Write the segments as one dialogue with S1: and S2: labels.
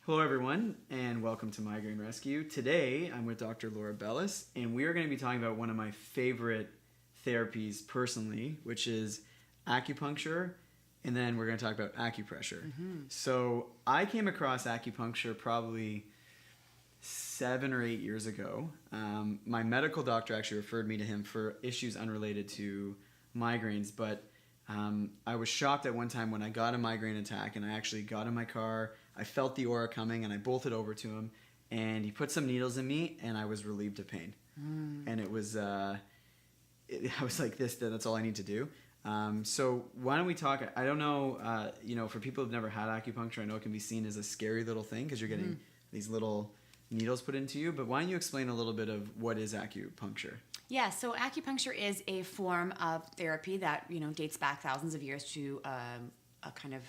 S1: Hello everyone and welcome to Migraine Rescue. Today I'm with Dr. Laura Bellis and we are going to be talking about one of my favorite therapies personally, which is acupuncture, and then we're going to talk about acupressure. So I came across acupuncture probably 7 or 8 years ago. My medical doctor actually referred me to him for issues unrelated to migraines, but I was shocked at one time when I got a migraine attack and I actually got in my car. I felt the aura coming and I bolted over to him and he put some needles in me and I was relieved of pain. And it was, I was like, that's all I need to do. So why don't we talk, I don't know, for people who've never had acupuncture, I know it can be seen as a scary little thing because you're getting these little needles put into you, but why don't you explain a little bit of what is acupuncture?
S2: Yeah, so acupuncture is a form of therapy that, dates back thousands of years to a kind of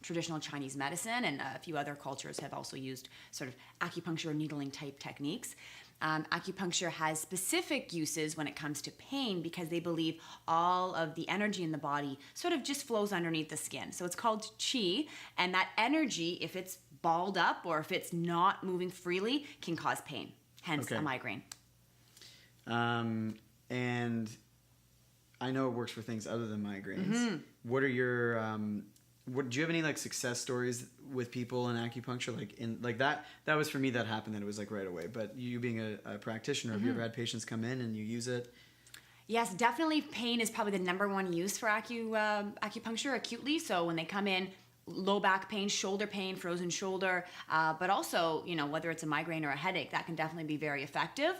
S2: traditional Chinese medicine, and a few other cultures have also used sort of acupuncture or needling type techniques. Acupuncture has specific uses when it comes to pain because they believe all of the energy in the body sort of just flows underneath the skin. So it's called qi, and that energy, if it's balled up or if it's not moving freely, can cause pain, hence a migraine.
S1: And I know it works for things other than migraines. What are your do you have any success stories with people in acupuncture? That was for me, that happened, that it was right away. But you being a practitioner, have you ever had patients come in and you use it?
S2: Yes, definitely. Pain is probably the number one use for acupuncture acutely. So when they come in, low back pain, shoulder pain, frozen shoulder, but also, whether it's a migraine or a headache, that can definitely be very effective.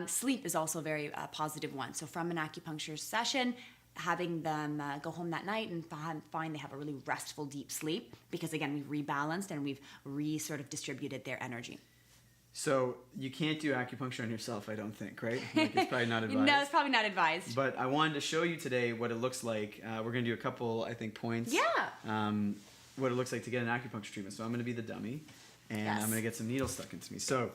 S2: Sleep is also a very positive one. So from an acupuncture session, having them go home that night and find they have a really restful, deep sleep because, again, we've rebalanced and we've sort of distributed their energy.
S1: So you can't do acupuncture on yourself, I don't think, right? It's probably not advised.
S2: No, it's probably not advised.
S1: But I wanted to show you today what it looks like. We're going to do a couple, I think, points.
S2: Yeah.
S1: What it looks like to get an acupuncture treatment. So I'm going to be the dummy, and I'm going to get some needles stuck into me. So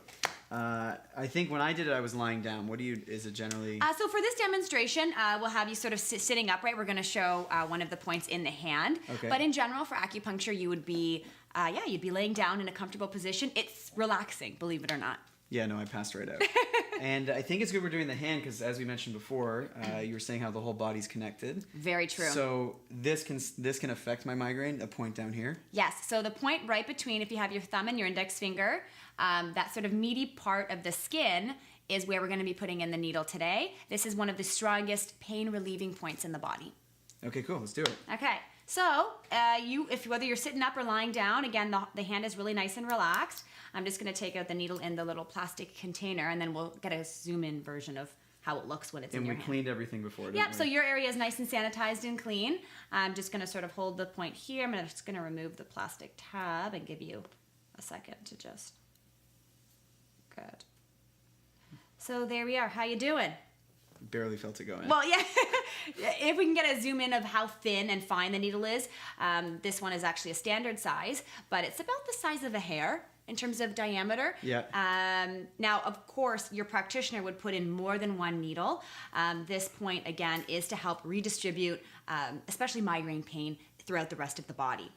S1: I think when I did it, I was lying down. Is it generally?
S2: So for this demonstration, we'll have you sort of sitting upright. We're going to show one of the points in the hand.
S1: Okay.
S2: But in general, for acupuncture, you would be, you'd be laying down in a comfortable position. It's relaxing, believe it or not.
S1: Yeah, no, I passed right out. And I think it's good we're doing the hand because, as we mentioned before, you were saying how the whole body's connected.
S2: Very true.
S1: So this can affect my migraine, a point down here?
S2: Yes, so the point right between, if you have your thumb and your index finger, that sort of meaty part of the skin is where we're going to be putting in the needle today. This is one of the strongest pain-relieving points in the body.
S1: Okay, cool. Let's do it.
S2: Okay. So whether you're sitting up or lying down, again, the hand is really nice and relaxed. I'm just going to take out the needle in the little plastic container, and then we'll get a zoom-in version of how it looks when it's in your hand.
S1: And we cleaned everything before, didn't we?
S2: Yep, so your area is nice and sanitized and clean. I'm just going to sort of hold the point here. I'm just going to remove the plastic tab and give you a second to just... Good. So there we are. How you doing?
S1: Barely felt it going.
S2: Well, yeah. If we can get a zoom in of how thin and fine the needle is, this one is actually a standard size, but it's about the size of a hair in terms of diameter.
S1: Yeah.
S2: Now, of course, your practitioner would put in more than one needle. This point, again, is to help redistribute, especially migraine pain, throughout the rest of the body.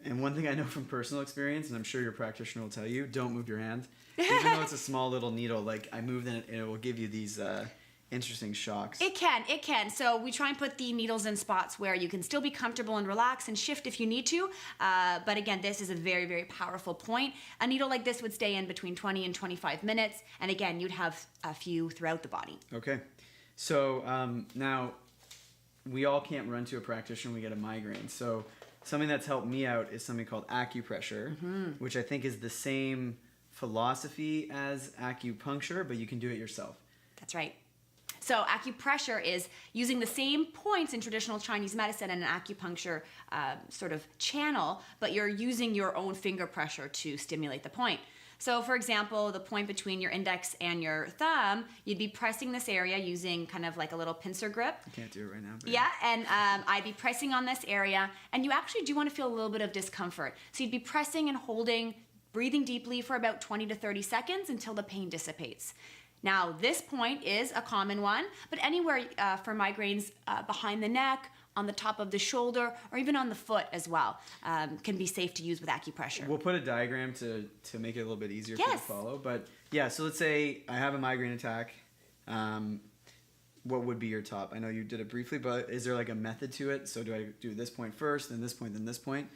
S1: And one thing I know from personal experience, and I'm sure your practitioner will tell you, don't move your hand. Even though it's a small little needle, I moved it and it will give you these... interesting shocks.
S2: It can. So we try and put the needles in spots where you can still be comfortable and relax and shift if you need to. But again, this is a very, very powerful point. A needle like this would stay in between 20 and 25 minutes. And again, you'd have a few throughout the body.
S1: Okay. So now we all can't run to a practitioner when we get a migraine. So something that's helped me out is something called acupressure, which I think is the same philosophy as acupuncture, but you can do it yourself.
S2: That's right. So acupressure is using the same points in traditional Chinese medicine and an acupuncture sort of channel, but you're using your own finger pressure to stimulate the point. So for example, the point between your index and your thumb, you'd be pressing this area using kind of like a little pincer grip.
S1: I can't do it right now. But
S2: yeah, and I'd be pressing on this area, and you actually do want to feel a little bit of discomfort. So you'd be pressing and holding, breathing deeply for about 20 to 30 seconds until the pain dissipates. Now, this point is a common one, but anywhere for migraines behind the neck on the top of the shoulder, or even on the foot as well, can be safe to use with acupressure.
S1: We'll put a diagram to make it a little bit easier for you to follow. But yeah, so let's say I have a migraine attack. What would be your top? I know you did it briefly, but is there like a method to it? So do I do this point first, then this point, then this point?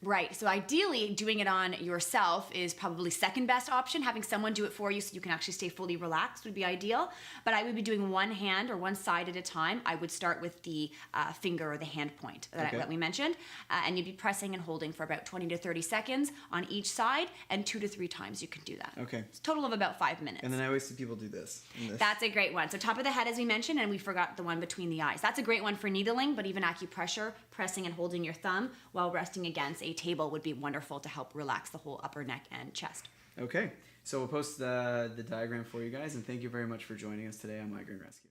S2: Right. So ideally, doing it on yourself is probably second best option. Having someone do it for you so you can actually stay fully relaxed would be ideal. But I would be doing one hand or one side at a time. I would start with the finger or the hand point that we mentioned. And you'd be pressing and holding for about 20 to 30 seconds on each side, and 2 to 3 times you can do that.
S1: Okay.
S2: It's a total of about 5 minutes.
S1: And then I always see people do this.
S2: That's a great one. So top of the head, as we mentioned, and we forgot the one between the eyes. That's a great one for needling, but even acupressure, pressing and holding your thumb while resting against a table would be wonderful to help relax the whole upper neck and chest.
S1: Okay, so we'll post the diagram for you guys, and thank you very much for joining us today on Migraine Rescue.